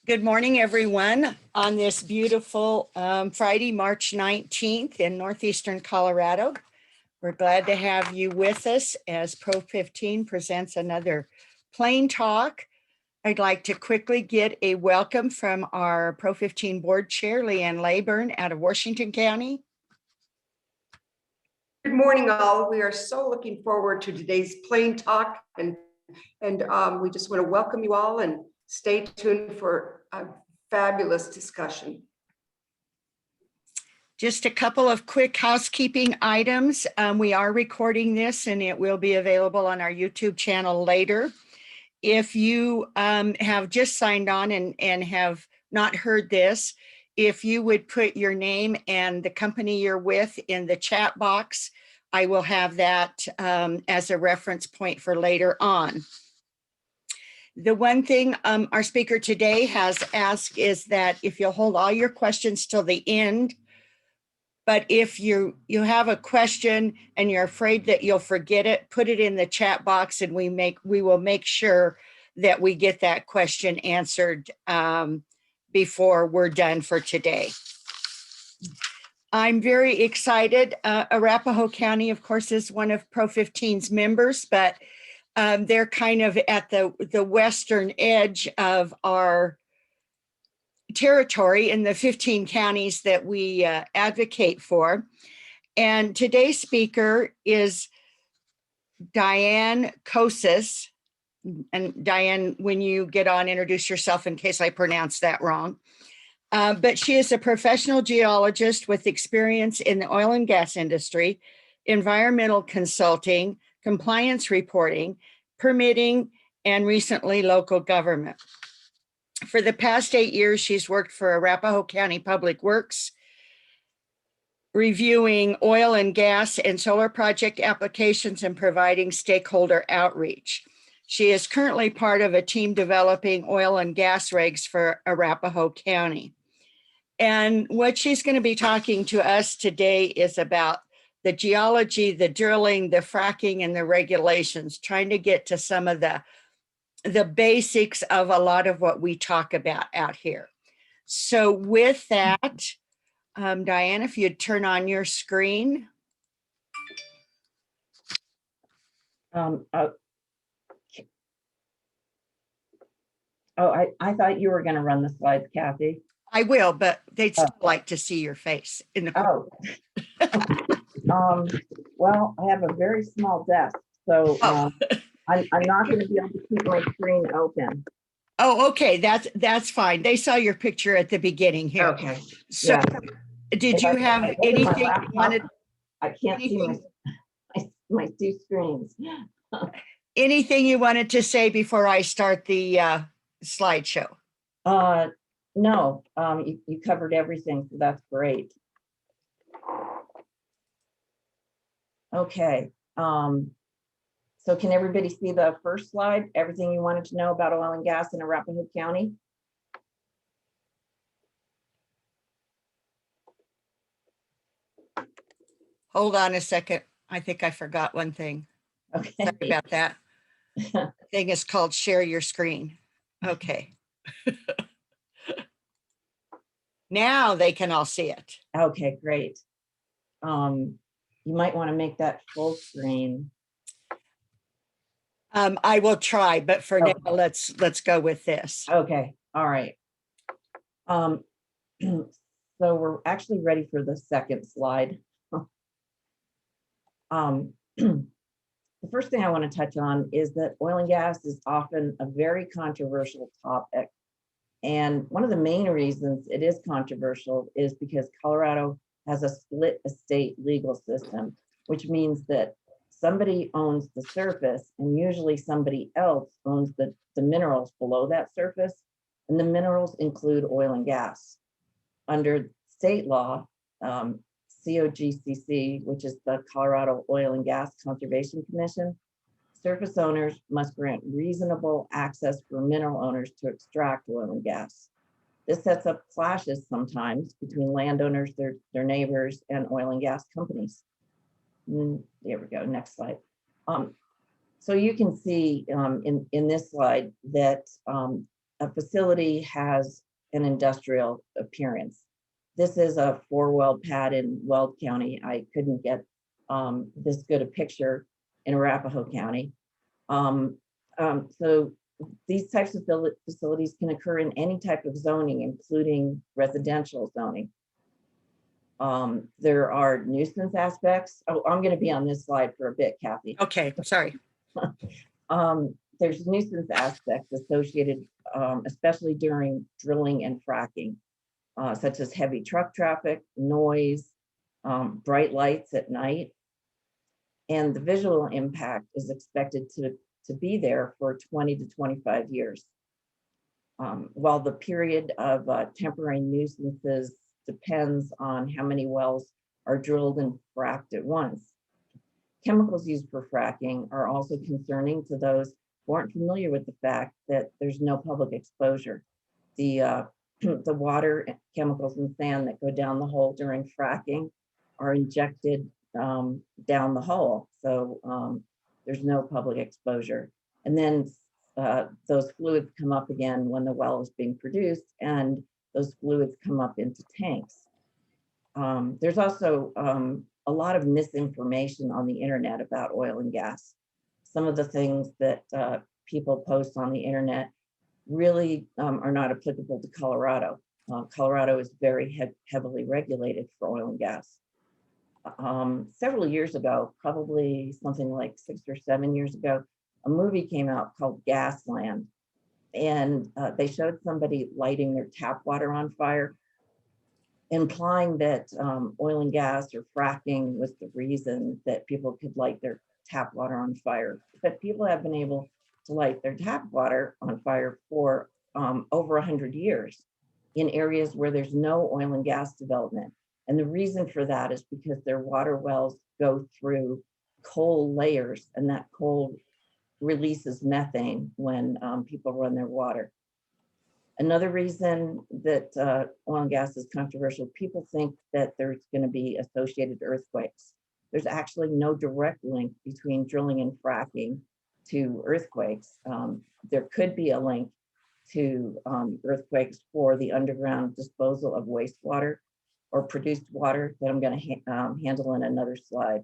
Good morning, everyone, on this beautiful Friday, March 19th in northeastern Colorado. We're glad to have you with us as Pro 15 presents another Plain Talk. I'd like to quickly get a welcome from our Pro 15 board chair, Leanne Layburn out of Washington County. Good morning, all. We are so looking forward to today's Plain Talk, and we just want to welcome you all and stay tuned for a fabulous discussion. Just a couple of quick housekeeping items. We are recording this and it will be available on our YouTube channel later. If you have just signed on and have not heard this, if you would put your name and the company you're with in the chat box, I will have that as a reference point for later on. The one thing our speaker today has asked is that if you'll hold all your questions till the end, but if you have a question and you're afraid that you'll forget it, put it in the chat box and we will make sure that we get that question answered before we're done for today. I'm very excited. Arapahoe County, of course, is one of Pro 15's members, but they're kind of at the western edge of our territory in the 15 counties that we advocate for. And today's speaker is Diane Kocis. And Diane, when you get on, introduce yourself in case I pronounce that wrong. But she is a professional geologist with experience in the oil and gas industry, environmental consulting, compliance reporting, permitting, and recently local government. For the past 8 years, she's worked for Arapahoe County Public Works, reviewing oil and gas and solar project applications and providing stakeholder outreach. She is currently part of a team developing oil and gas regs for Arapahoe County. And what she's going to be talking to us today is about the geology, the drilling, the fracking, and the regulations, trying to get to some of the basics of a lot of what we talk about out here. So with that, Diane, if you'd turn on your screen. I thought you were going to run the slides, Kathy. I will, but they'd still like to see your face in the corner. Well, I have a very small desk, so I'm not going to be able to keep my screen open. Oh, okay, that's fine. They saw your picture at the beginning here. Okay. So yeah. Did you have anything you wanted? I can't see my two screens. Anything you wanted to say before I start the slideshow? No, you covered everything, so that's great. Okay, so can everybody see the first slide? Everything you wanted to know about oil and gas in Arapahoe County? Hold on a second. I think I forgot one thing. Okay. Sorry about that. The thing is called share your screen. Okay. Now they can all see it. Okay, great. You might want to make that full screen. I will try, but for now, let's go with this. Okay, all right. So we're actually ready for the second slide. The first thing I want to touch on is that oil and gas is often a very controversial topic. And one of the main reasons it is controversial is because Colorado has a split estate legal system, which means that somebody owns the surface and usually somebody else owns the minerals below that surface. And the minerals include oil and gas. Under state law, COGCC, which is the Colorado Oil and Gas Conservation Commission, surface owners must grant reasonable access for mineral owners to extract oil and gas. This sets up clashes sometimes between landowners, their neighbors, and oil and gas companies. There we go, next slide. So you can see in this slide that a facility has an industrial appearance. This is a 4-well pad in Weld County. I couldn't get this good a picture in Arapahoe County. So these types of facilities can occur in any type of zoning, including residential zoning. There are nuisance aspects. Oh, I'm going to be on this slide for a bit, Kathy. Okay, sorry. There's nuisance aspects associated, especially during drilling and fracking, such as heavy truck traffic, noise, bright lights at night. And the visual impact is expected to be there for 20 to 25 years. While the period of temporary nuisances depends on how many wells are drilled and fracked at once. Chemicals used for fracking are also concerning to those who aren't familiar with the fact that there's no public exposure. The water, chemicals, and sand that go down the hole during fracking are injected down the hole. So there's no public exposure. And then those fluids come up again when the well is being produced, and those fluids come up into tanks. There's also a lot of misinformation on the internet about oil and gas. Some of the things that people post on the internet really are not applicable to Colorado. Colorado is very heavily regulated for oil and gas. Several years ago, probably something like 6 or 7 years ago, a movie came out called Gasland, and they showed somebody lighting their tap water on fire, implying that oil and gas or fracking was the reason that people could light their tap water on fire. But people have been able to light their tap water on fire for over 100 years in areas where there's no oil and gas development. And the reason for that is because their water wells go through coal layers, and that coal releases methane when people run their water. Another reason that oil and gas is controversial, people think that there's going to be associated earthquakes. There's actually no direct link between drilling and fracking to earthquakes. There could be a link to earthquakes for the underground disposal of wastewater or produced water that I'm going to handle in another slide.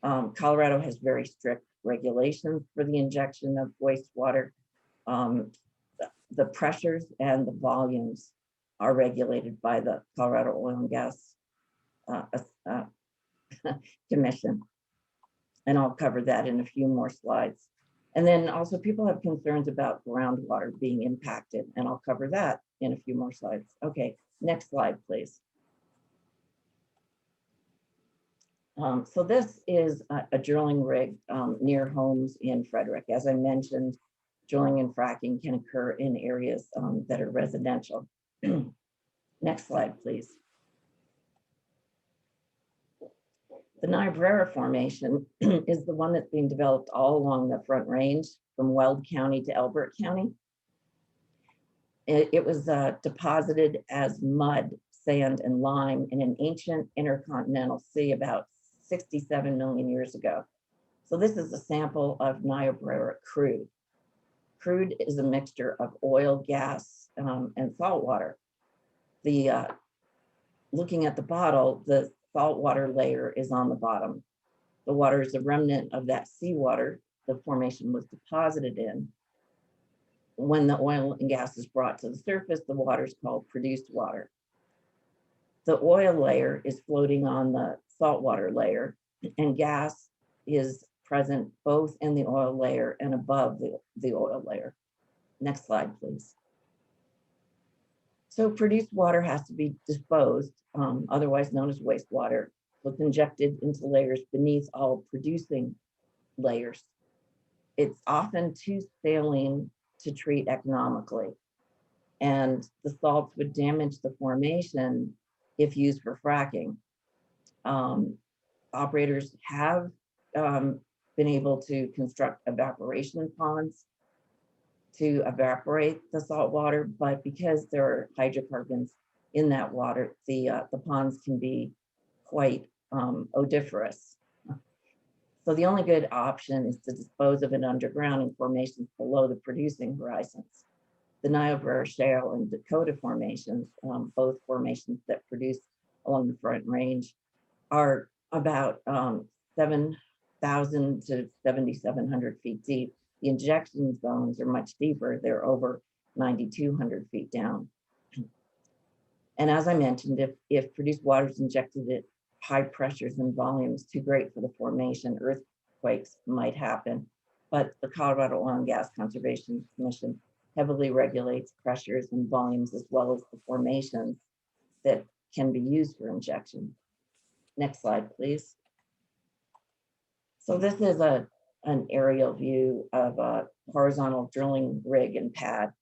Colorado has very strict regulations for the injection of wastewater. The pressures and the volumes are regulated by the Colorado Oil and Gas Commission. And I'll cover that in a few more slides. And then also people have concerns about groundwater being impacted, and I'll cover that in a few more slides. Okay, next slide, please. So this is a drilling rig near homes in Frederick. As I mentioned, drilling and fracking can occur in areas that are residential. Next slide, please. The Niobrara Formation is the one that's being developed all along the Front Range from Weld County to Elbert County. It was deposited as mud, sand, and lime in an ancient intercontinental sea about 67 million years ago. So this is a sample of Niobrara crude. Crude is a mixture of oil, gas, and salt water. Looking at the bottle, the saltwater layer is on the bottom. The water is a remnant of that seawater the formation was deposited in. When the oil and gas is brought to the surface, the water is called produced water. The oil layer is floating on the saltwater layer, and gas is present both in the oil layer and above the oil layer. Next slide, please. So produced water has to be disposed, otherwise known as wastewater. So it's injected into layers beneath all producing layers. It's often too saline to treat economically, and the salts would damage the formation if used for fracking. Operators have been able to construct evaporation ponds to evaporate the salt water, but because there are hydrocarbons in that water, the ponds can be quite odoriferous. So the only good option is to dispose of it underground in formations below the producing horizons. the Niobrara Shale and Dakota formations, both formations that produce along the Front Range, are about 7,000 to 7,700 feet deep. The injection zones are much deeper. They're over 9,200 feet down. And as I mentioned, if produced water is injected at high pressures and volumes too great for the formation, earthquakes might happen. But the Colorado Oil and Gas Conservation Commission heavily regulates pressures and volumes as well as the formations that can be used for injection. Next slide, please. So this is an aerial view of a horizontal drilling rig and pad.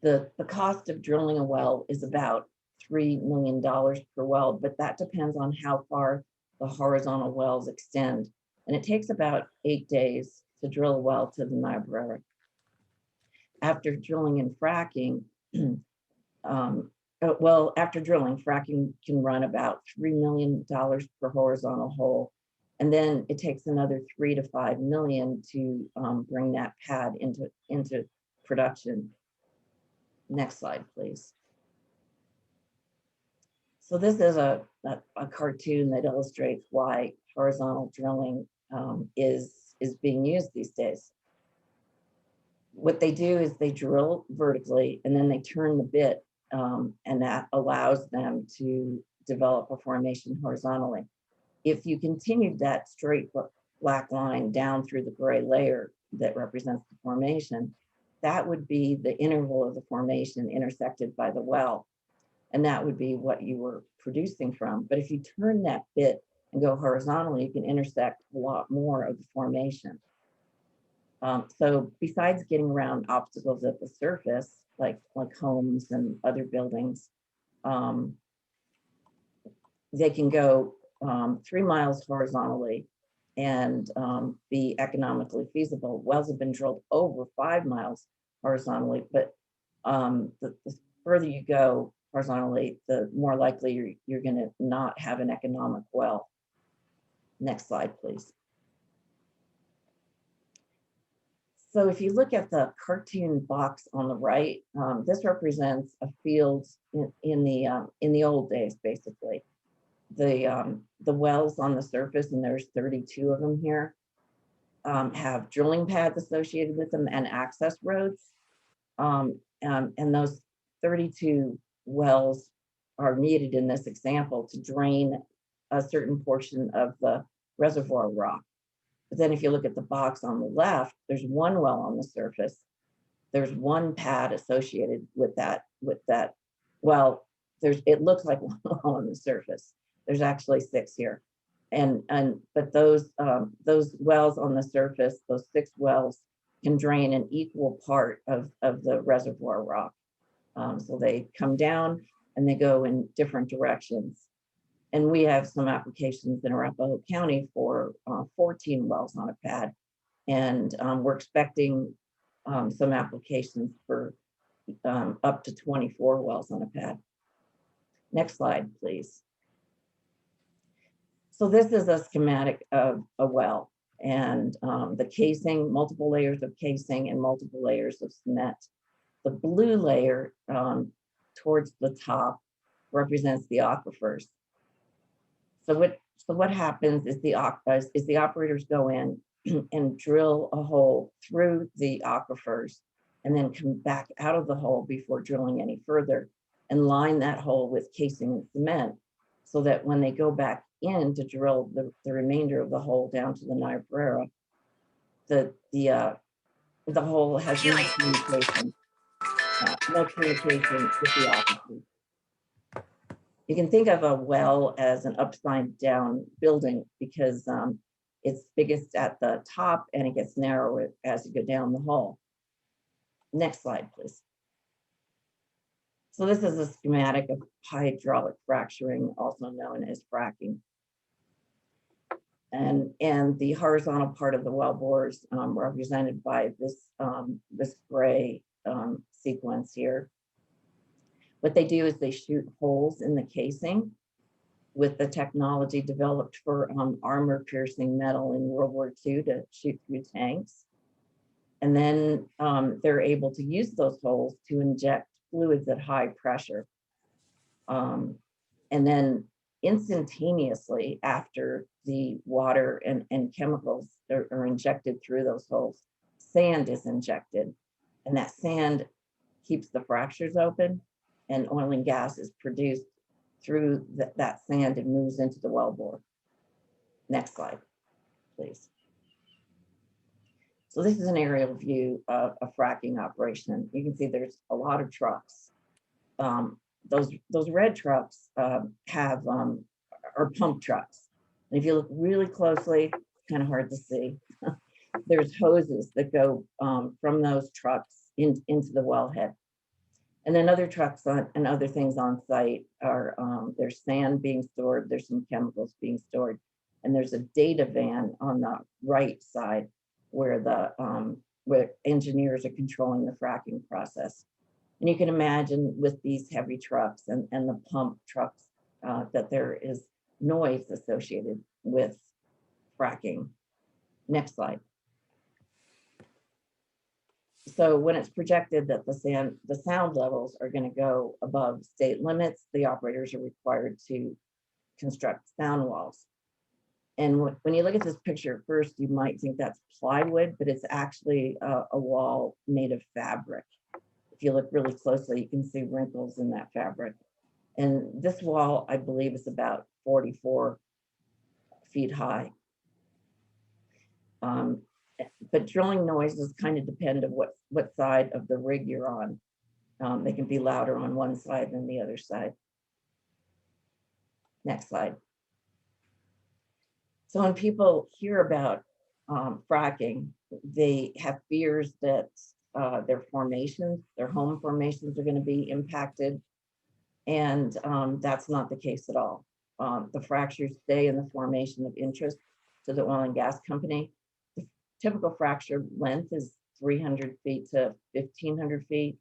The cost of drilling a well is about $3 million per well, but that depends on how far the horizontal wells extend. And it takes about 8 days to drill a well to the Niobrara. After drilling and fracking, after drilling, fracking can run about $3 million per horizontal hole. And then it takes another 3 to 5 million to bring that pad into production. Next slide, please. So this is a cartoon that illustrates why horizontal drilling is being used these days. What they do is they drill vertically and then they turn the bit, and that allows them to develop a formation horizontally. If you continued that straight black line down through the gray layer that represents the formation, that would be the interval of the formation intersected by the well. And that would be what you were producing from. But if you turn that bit and go horizontally, you can intersect a lot more of the formation. So besides getting around obstacles at the surface, like homes and other buildings, they can go 3 miles horizontally and be economically feasible. Wells have been drilled over 5 miles horizontally, but the further you go horizontally, the more likely you're going to not have an economic well. Next slide, please. So if you look at the cartoon box on the right, this represents a field in the old days, basically. The wells on the surface, and there's 32 of them here, have drilling pads associated with them and access roads. And those 32 wells are needed in this example to drain a certain portion of the reservoir rock. But then if you look at the box on the left, there's one well on the surface. There's one pad associated with that. Well, it looks like one well on the surface. There's actually 6 here. But those wells on the surface, those 6 wells, can drain an equal part of the reservoir rock. So they come down and they go in different directions. And we have some applications in Arapahoe County for 14 wells on a pad. And we're expecting some applications for up to 24 wells on a pad. Next slide, please. So this is a schematic of a well, and the casing, multiple layers of casing and multiple layers of cement. The blue layer towards the top represents the aquifers. So what happens is the operators go in and drill a hole through the aquifers and then come back out of the hole before drilling any further and line that hole with casing and cement, so that when they go back in to drill the remainder of the hole down to the Niobrara, the hole has no communication with the aquifers. You can think of a well as an upside down building because it's biggest at the top and it gets narrower as you go down the hole. Next slide, please. So this is a schematic of hydraulic fracturing, also known as fracking. And the horizontal part of the well bores represented by this gray sequence here. What they do is they shoot holes in the casing with the technology developed for armor-piercing metal in World War II to shoot through tanks. And then they're able to use those holes to inject fluids at high pressure. And then instantaneously after the water and chemicals are injected through those holes, sand is injected, and that sand keeps the fractures open, and oil and gas is produced through that sand and moves into the wellbore. Next slide, please. So this is an aerial view of a fracking operation. You can see there's a lot of trucks. Those red trucks are pump trucks. And if you look really closely, it's kind of hard to see. There's hoses that go from those trucks into the wellhead. And then other trucks and other things on site are, there's sand being stored, there's some chemicals being stored, and there's a data van on the right side where where engineers are controlling the fracking process. And you can imagine with these heavy trucks and the pump trucks that there is noise associated with fracking. Next slide. So when it's projected that the sound levels are going to go above state limits, the operators are required to construct sound walls. And when you look at this picture at first, you might think that's plywood, but it's actually a wall made of fabric. If you look really closely, you can see wrinkles in that fabric. And this wall, I believe, is about 44 feet high. But drilling noises kind of depend on what side of the rig you're on. They can be louder on one side than the other side. Next slide. So when people hear about fracking, they have fears that their home formations are going to be impacted. And that's not the case at all. The fractures stay in the formation of interest to the oil and gas company. The typical fracture length is 300 feet to 1,500 feet.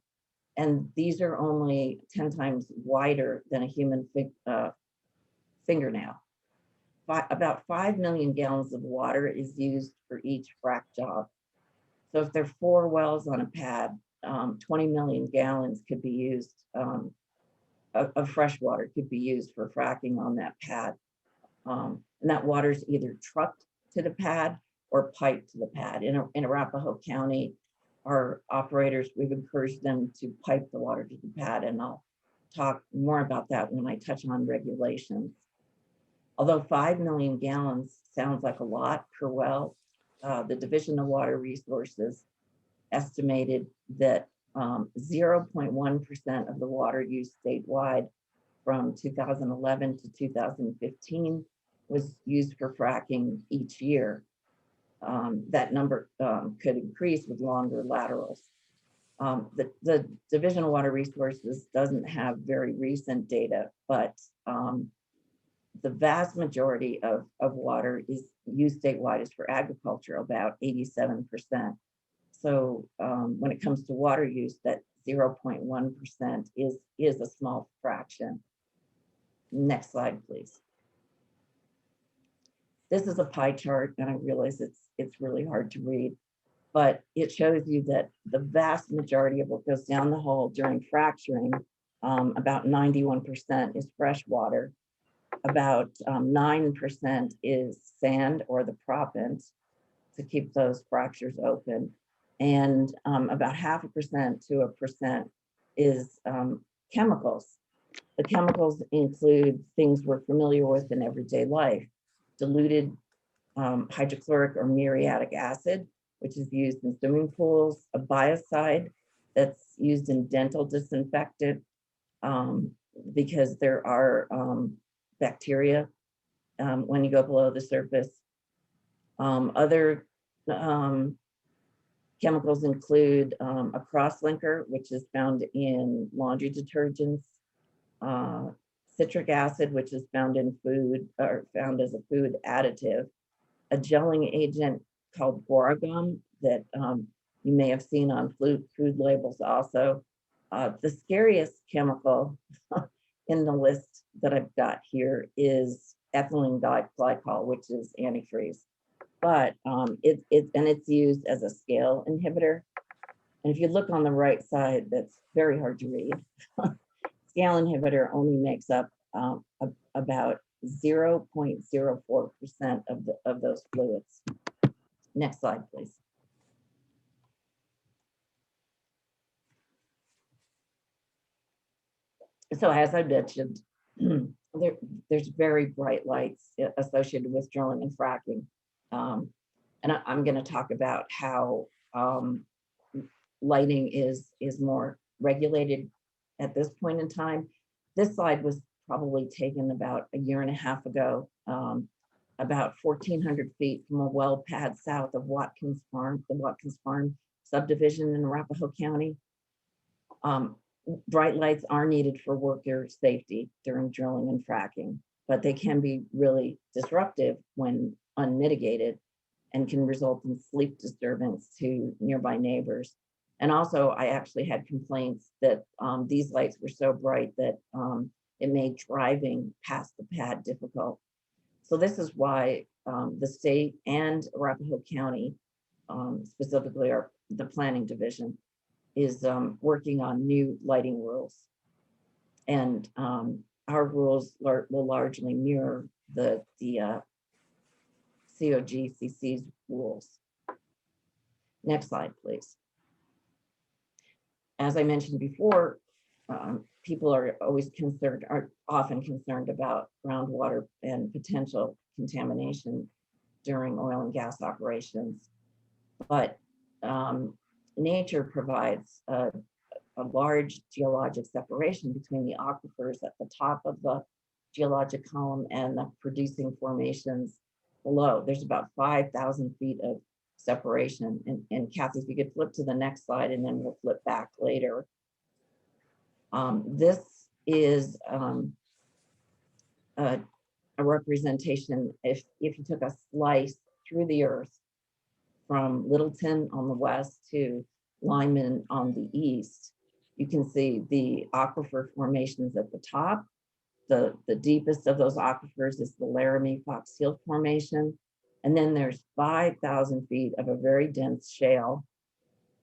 And these are only 10 times wider than a human fingernail. About 5 million gallons of water is used for each frac job. So if there are 4 wells on a pad, 20 million gallons could be used of fresh water could be used for fracking on that pad. And that water is either trucked to the pad or piped to the pad. In Arapahoe County, our operators, we've encouraged them to pipe the water to the pad, and I'll talk more about that when I touch on regulations. Although 5 million gallons sounds like a lot per well, the Division of Water Resources estimated that 0.1% of the water used statewide from 2011 to 2015 was used for fracking each year. That number could increase with longer laterals. The Division of Water Resources doesn't have very recent data, but the vast majority of water is used statewide is for agriculture, about 87%. So when it comes to water use, that 0.1% is a small fraction. Next slide, please. This is a pie chart, and I realize it's really hard to read, but it shows you that the vast majority of what goes down the hole during fracturing, about 91% is fresh water. About 9% is sand or the proppant to keep those fractures open. And about 0.5% to 1% is chemicals. The chemicals include things we're familiar with in everyday life: diluted hydrochloric or muriatic acid, which is used in swimming pools; a biocide that's used in dental disinfectant because there are bacteria when you go below the surface. Other chemicals include a crosslinker, which is found in laundry detergents, citric acid, which is found in food or found as a food additive, a gelling agent called boragum that you may have seen on food labels also. The scariest chemical in the list that I've got here is ethylene glycol, which is antifreeze. but it's used as a scale inhibitor. And if you look on the right side, that's very hard to read. Scale inhibitor only makes up about 0.04% of those fluids. Next slide, please. So as I mentioned, there's very bright lights associated with drilling and fracking. And I'm going to talk about how lighting is more regulated at this point in time. This slide was probably taken about a year and a half ago, about 1,400 feet from a well pad south of Watkins Farm, the Watkins Farm subdivision in Arapahoe County. Bright lights are needed for worker safety during drilling and fracking, but they can be really disruptive when unmitigated and can result in sleep disturbance to nearby neighbors. And also, I actually had complaints that these lights were so bright that it made driving past the pad difficult. So this is why the state and Arapahoe County, specifically the planning division, is working on new lighting rules. And our rules will largely mirror the COGCC's rules. Next slide, please. As I mentioned before, people are often concerned about groundwater and potential contamination during oil and gas operations. But nature provides a large geologic separation between the aquifers at the top of the geologic column and the producing formations below. There's about 5,000 feet of separation. And Kathy, if you could flip to the next slide, and then we'll flip back later. This is a representation. If you took a slice through the earth from Littleton on the west to Lyman on the east, you can see the aquifer formations at the top. The deepest of those aquifers is the Laramie Fox Hill Formation. And then there's 5,000 feet of a very dense shale.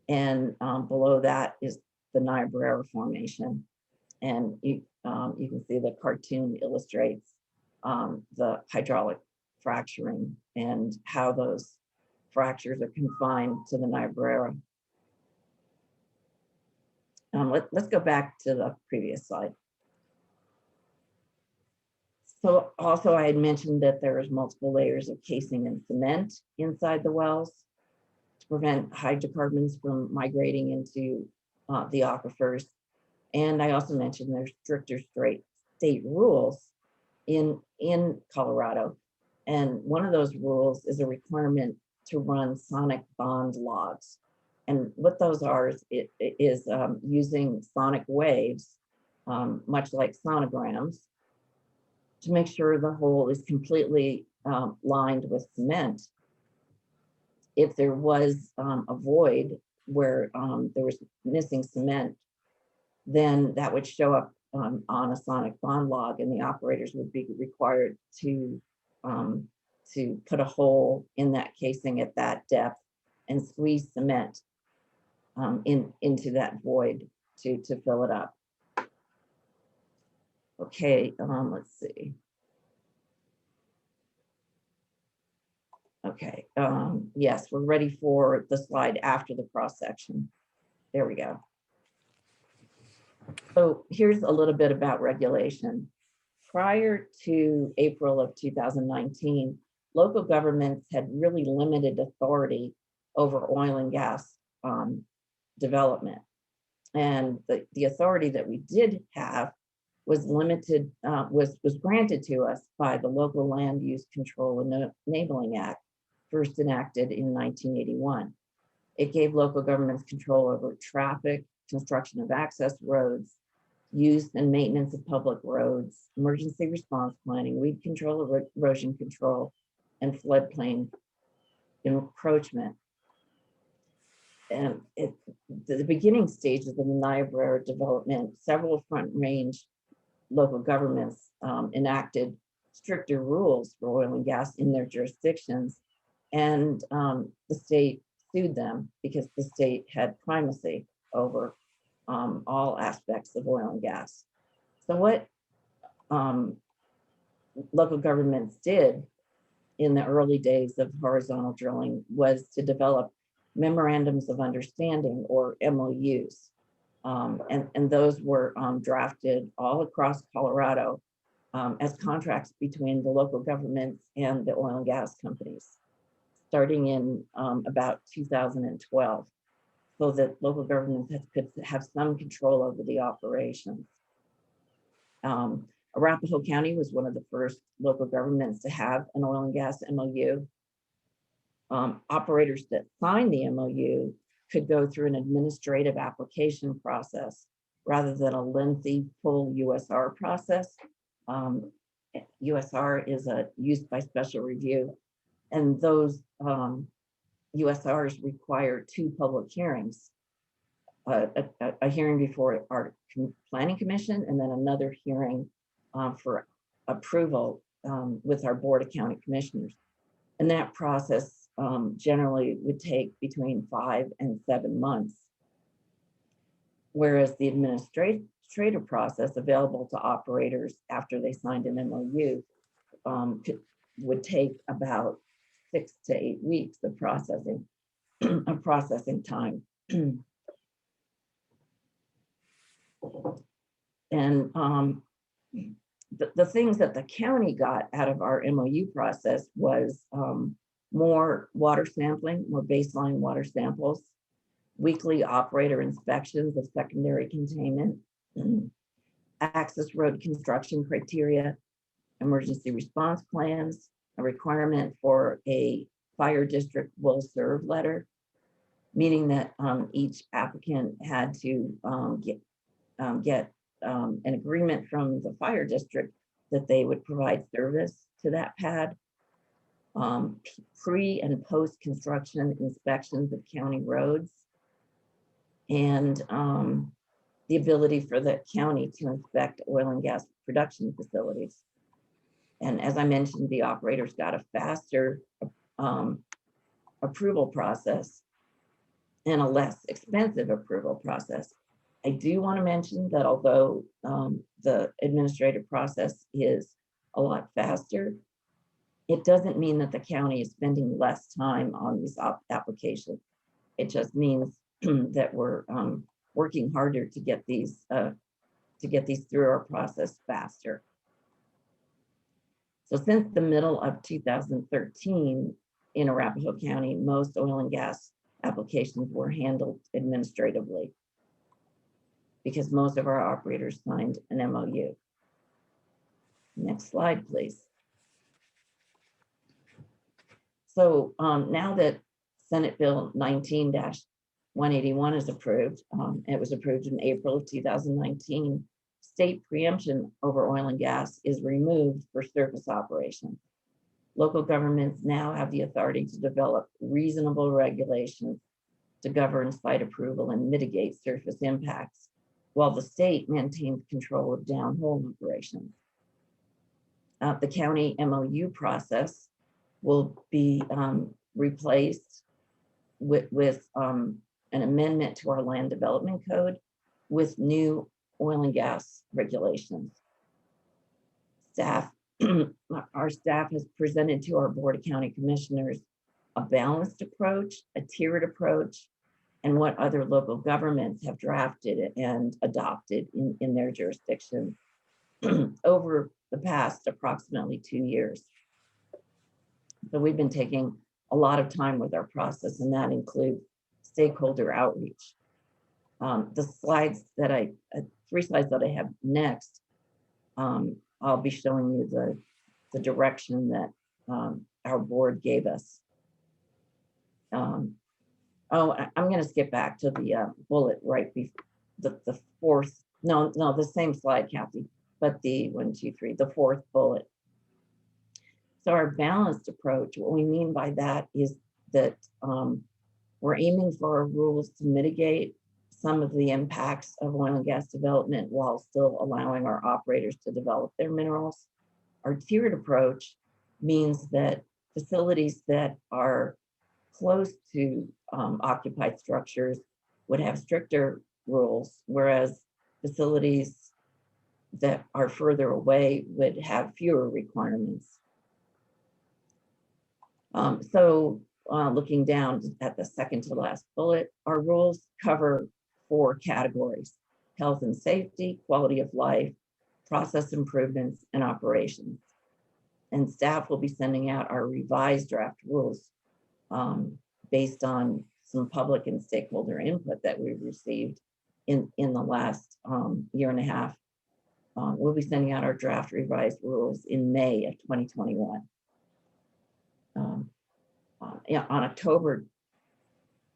And below that is the Niobrara Formation. And you can see the cartoon illustrates the hydraulic fracturing and how those fractures are confined to the Niobrara. Let's go back to the previous slide. So also I had mentioned that there is multiple layers of casing and cement inside the wells to prevent hydrocarbons from migrating into the aquifers. And I also mentioned there's stricter state rules in Colorado. And one of those rules is a requirement to run sonic bond logs. And what those are is using sonic waves, much like sonograms, to make sure the hole is completely lined with cement. If there was a void where there was missing cement, then that would show up on a sonic bond log, and the operators would be required to put a hole in that casing at that depth and squeeze cement into that void to fill it up. Okay, let's see. Okay, yes, we're ready for the slide after the cross section. There we go. So here's a little bit about regulation. Prior to April of 2019, local governments had really limited authority over oil and gas development. And the authority that we did have was limited, was granted to us by the Local Land Use Control Enabling Act, first enacted in 1981. It gave local governments control over traffic, construction of access roads, use and maintenance of public roads, emergency response planning, weed control, erosion control, and floodplain encroachment. And the beginning stages of the Niobrara development, several Front Range local governments enacted stricter rules for oil and gas in their jurisdictions. And the state sued them because the state had primacy over all aspects of oil and gas. So what local governments did in the early days of horizontal drilling was to develop memorandums of understanding, or MOUs. And those were drafted all across Colorado as contracts between the local governments and the oil and gas companies, starting in about 2012, so that local governments could have some control over the operations. Arapahoe County was one of the first local governments to have an oil and gas MOU. Operators that signed the MOU could go through an administrative application process rather than a lengthy full USR process. USR is used by special review, and those USRs require 2 public hearings. A hearing before our planning commission, and then another hearing for approval with our board of county commissioners. And that process generally would take between 5 and 7 months. Whereas the administrative process available to operators after they signed an MOU would take about 6 to 8 weeks of processing time. And the things that the county got out of our MOU process was more water sampling, more baseline water samples, weekly operator inspections of secondary containment, access road construction criteria, emergency response plans, a requirement for a fire district will serve letter, meaning that each applicant had to get an agreement from the fire district that they would provide service to that pad, pre and post construction inspections of county roads, and the ability for the county to inspect oil and gas production facilities. And as I mentioned, the operators got a faster approval process and a less expensive approval process. I do want to mention that although the administrative process is a lot faster, it doesn't mean that the county is spending less time on these applications. It just means that we're working harder to get these through our process faster. So since the middle of 2013 in Arapahoe County, most oil and gas applications were handled administratively because most of our operators signed an MOU. Next slide, please. So now that Senate Bill 19-181 is approved, it was approved in April of 2019, state preemption over oil and gas is removed for surface operations. Local governments now have the authority to develop reasonable regulations to govern site approval and mitigate surface impacts, while the state maintains control of downhole operations. The county MOU process will be replaced with an amendment to our land development code with new oil and gas regulations. Our staff has presented to our board of county commissioners a balanced approach, a tiered approach, and what other local governments have drafted and adopted in their jurisdiction over the past approximately 2 years. So we've been taking a lot of time with our process, and that includes stakeholder outreach. The slides that three slides that I have next, I'll be showing you the direction that our board gave us. I'm going to skip back to the bullet right before the fourth. No, the same slide, Kathy, but the 1, 2, 3, the fourth bullet. So our balanced approach, what we mean by that is that we're aiming for our rules to mitigate some of the impacts of oil and gas development while still allowing our operators to develop their minerals. Our tiered approach means that facilities that are close to occupied structures would have stricter rules, whereas facilities that are further away would have fewer requirements. Looking down at the second to last bullet, our rules cover 4 categories: health and safety, quality of life, process improvements, and operations. And staff will be sending out our revised draft rules based on some public and stakeholder input that we've received in the last year and a half. We'll be sending out our draft revised rules in May of 2021. Yeah, on October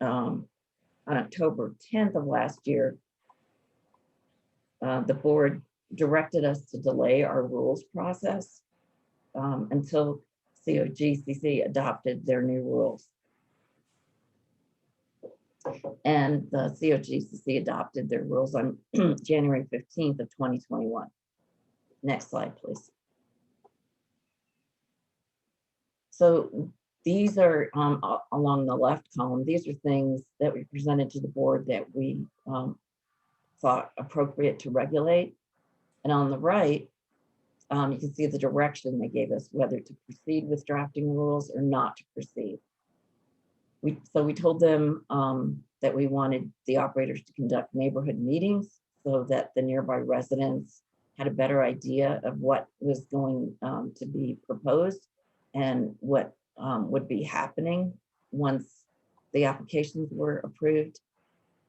10th of last year, the board directed us to delay our rules process until COGCC adopted their new rules. And the COGCC adopted their rules on January 15th of 2021. Next slide, please. So these are along the left column. These are things that we presented to the board that we thought appropriate to regulate. And on the right, you can see the direction they gave us, whether to proceed with drafting rules or not to proceed. So we told them that we wanted the operators to conduct neighborhood meetings so that the nearby residents had a better idea of what was going to be proposed and what would be happening once the applications were approved.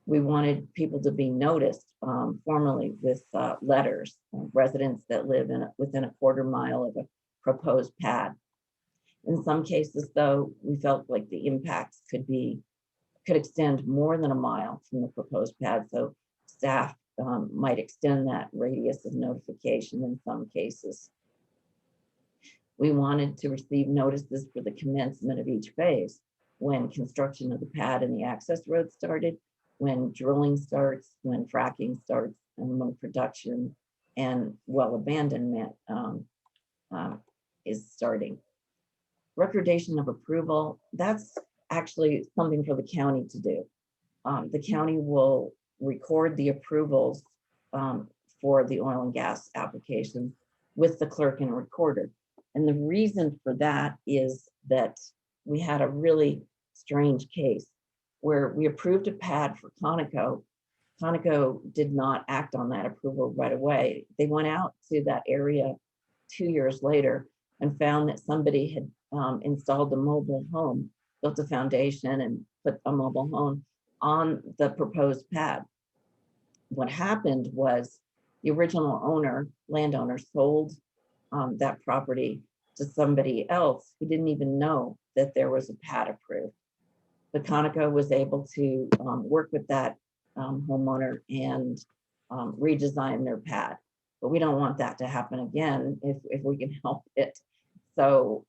We wanted people to be noticed formally with letters, residents that live within a quarter mile of a proposed pad. In some cases, though, we felt like the impacts could extend more than a mile from the proposed pad, so staff might extend that radius of notification in some cases. We wanted to receive notices for the commencement of each phase: when construction of the pad and the access road started, when drilling starts, when fracking starts, and when production and well abandonment is starting. Recordation of approval, that's actually something for the county to do. The county will record the approvals for the oil and gas application with the clerk and recorder. And the reason for that is that we had a really strange case where we approved a pad for Conoco. Conoco did not act on that approval right away. They went out to that area 2 years later and found that somebody had installed a mobile home, built a foundation and put a mobile home on the proposed pad. What happened was the original landowner sold that property to somebody else who didn't even know that there was a pad approved. But Conoco was able to work with that homeowner and redesign their pad. But we don't want that to happen again if we can help it. So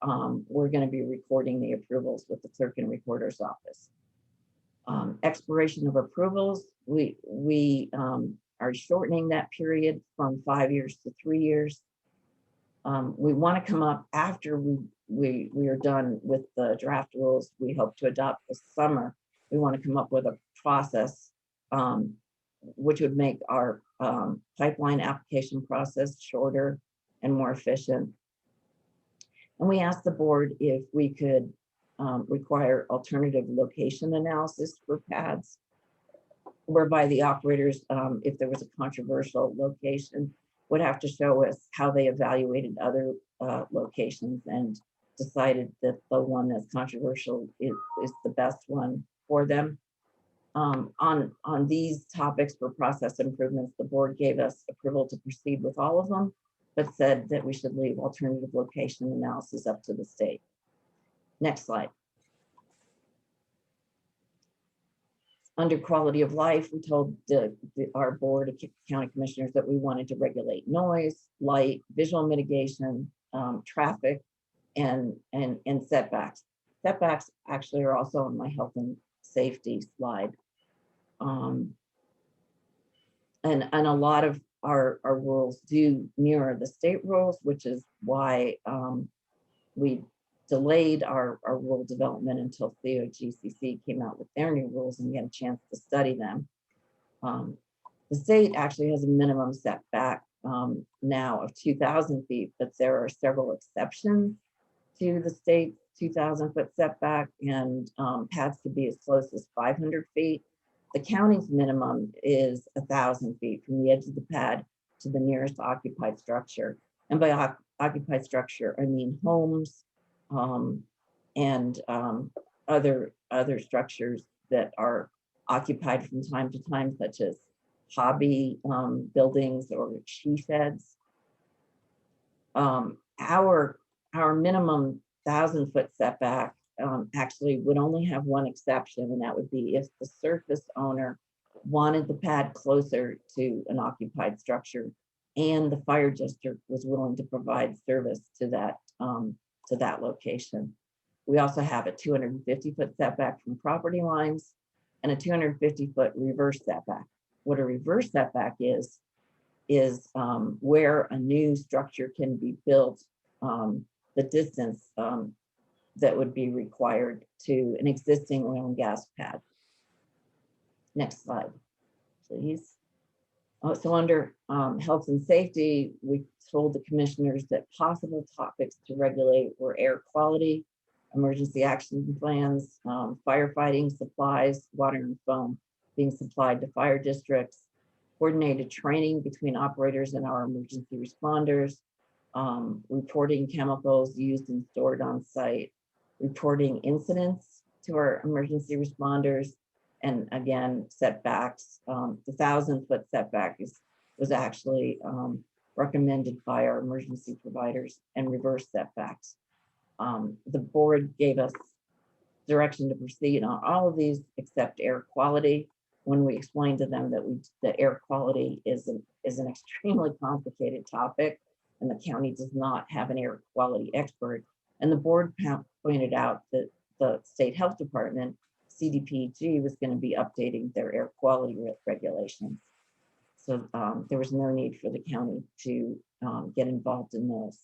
we're going to be recording the approvals with the clerk and recorder's office. Expiration of approvals, we are shortening that period from 5 years to 3 years. We want to come up after we are done with the draft rules. We hope to adopt this summer. We want to come up with a process which would make our pipeline application process shorter and more efficient. And we asked the board if we could require alternative location analysis for pads, whereby the operators, if there was a controversial location, would have to show us how they evaluated other locations and decided that the one that's controversial is the best one for them. On these topics for process improvements, the board gave us approval to proceed with all of them, but said that we should leave alternative location analysis up to the state. Next slide. Under quality of life, we told our board of county commissioners that we wanted to regulate noise, light, visual mitigation, traffic, and setbacks. Setbacks actually are also on my health and safety slide. And a lot of our rules do mirror the state rules, which is why we delayed our rural development until COGCC came out with their new rules and we had a chance to study them. The state actually has a minimum setback now of 2,000 feet, but there are several exceptions to the state's 2,000-foot setback, and pads could be as close as 500 feet. The county's minimum is 1,000 feet from the edge of the pad to the nearest occupied structure. And by occupied structure, I mean homes and other structures that are occupied from time to time, such as hobby buildings or she sheds. Our minimum 1,000-foot setback actually would only have one exception, and that would be if the surface owner wanted the pad closer to an occupied structure and the fire district was willing to provide service to that location. We also have a 250-foot setback from property lines and a 250-foot reverse setback. What a reverse setback is where a new structure can be built, the distance that would be required to an existing oil and gas pad. Next slide, please. So under health and safety, we told the commissioners that possible topics to regulate were air quality, emergency action plans, firefighting supplies, water and foam being supplied to fire districts, coordinated training between operators and our emergency responders, reporting chemicals used and stored on site, reporting incidents to our emergency responders, and again, setbacks. The 1,000-foot setback was actually recommended by our emergency providers, and reverse setbacks. The board gave us direction to proceed on all of these except air quality, when we explained to them that the air quality is an extremely complicated topic, and the county does not have an air quality expert. And the board pointed out that the state health department, CDPG, was going to be updating their air quality regulations. So there was no need for the county to get involved in those.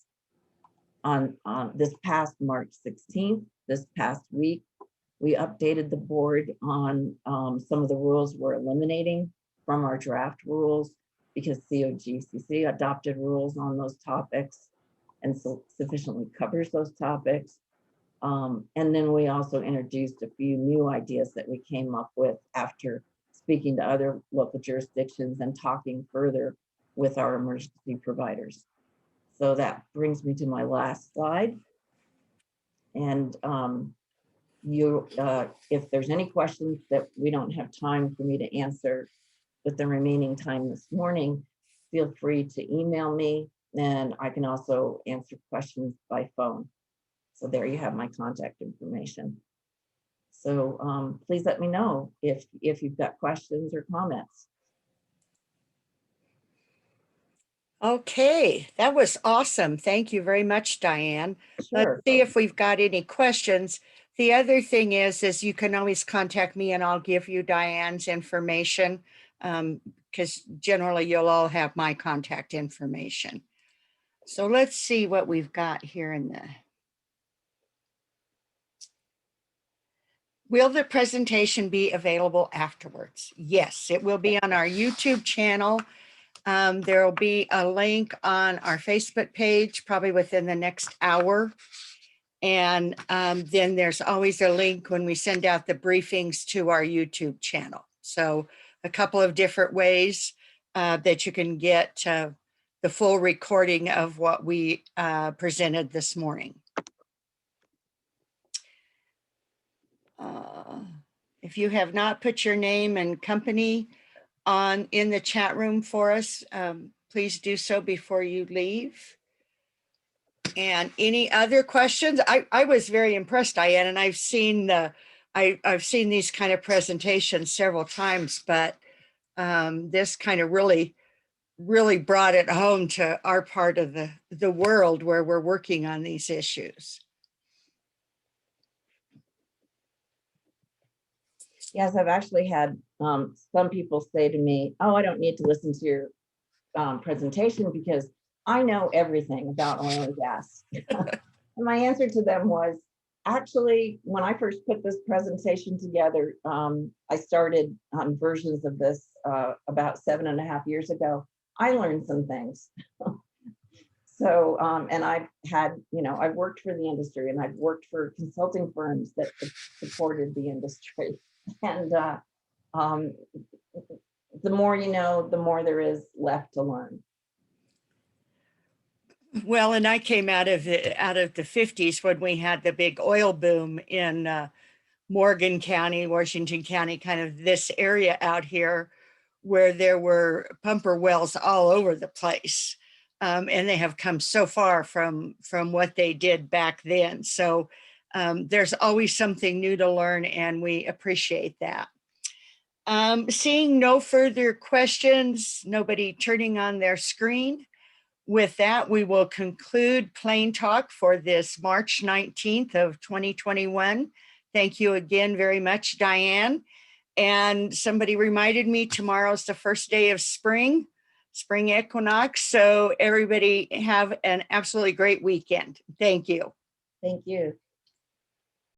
On this past March 16th, this past week, we updated the board on some of the rules we're eliminating from our draft rules because COGCC adopted rules on those topics and so sufficiently covers those topics. And then we also introduced a few new ideas that we came up with after speaking to other local jurisdictions and talking further with our emergency providers. So that brings me to my last slide. And if there's any questions that we don't have time for me to answer with the remaining time this morning, feel free to email me, and I can also answer questions by phone. So there you have my contact information. So please let me know if you've got questions or comments. Okay, that was awesome. Thank you very much, Diane. Sure. Let's see if we've got any questions. The other thing is you can always contact me and I'll give you Diane's information because generally you'll all have my contact information. So let's see what we've got here in the. Will the presentation be available afterwards? Yes, it will be on our YouTube channel. There will be a link on our Facebook page, probably within the next hour. And then there's always a link when we send out the briefings to our YouTube channel. So a couple of different ways that you can get the full recording of what we presented this morning. If you have not put your name and company in the chat room for us, please do so before you leave. And any other questions? I was very impressed, Diane, and I've seen I've seen these kind of presentations several times, but this kind of really brought it home to our part of the world where we're working on these issues. Yes, I've actually had some people say to me, oh, I don't need to listen to your presentation because I know everything about oil and gas. And my answer to them was, actually, when I first put this presentation together, I started on versions of this about 7.5 years ago. I learned some things. So, and I've had, I've worked for the industry and I've worked for consulting firms that supported the industry. And the more you know, the more there is left to learn. Well, and I came out of the 50s when we had the big oil boom in Morgan County, Washington County, kind of this area out here where there were pumper wells all over the place. And they have come so far from what they did back then. So there's always something new to learn, and we appreciate that. Seeing no further questions, nobody turning on their screen. With that, we will conclude Plain Talk for this March 19th of 2021. Thank you again very much, Diane. And somebody reminded me tomorrow's the first day of spring equinox. So everybody have an absolutely great weekend. Thank you. Thank you.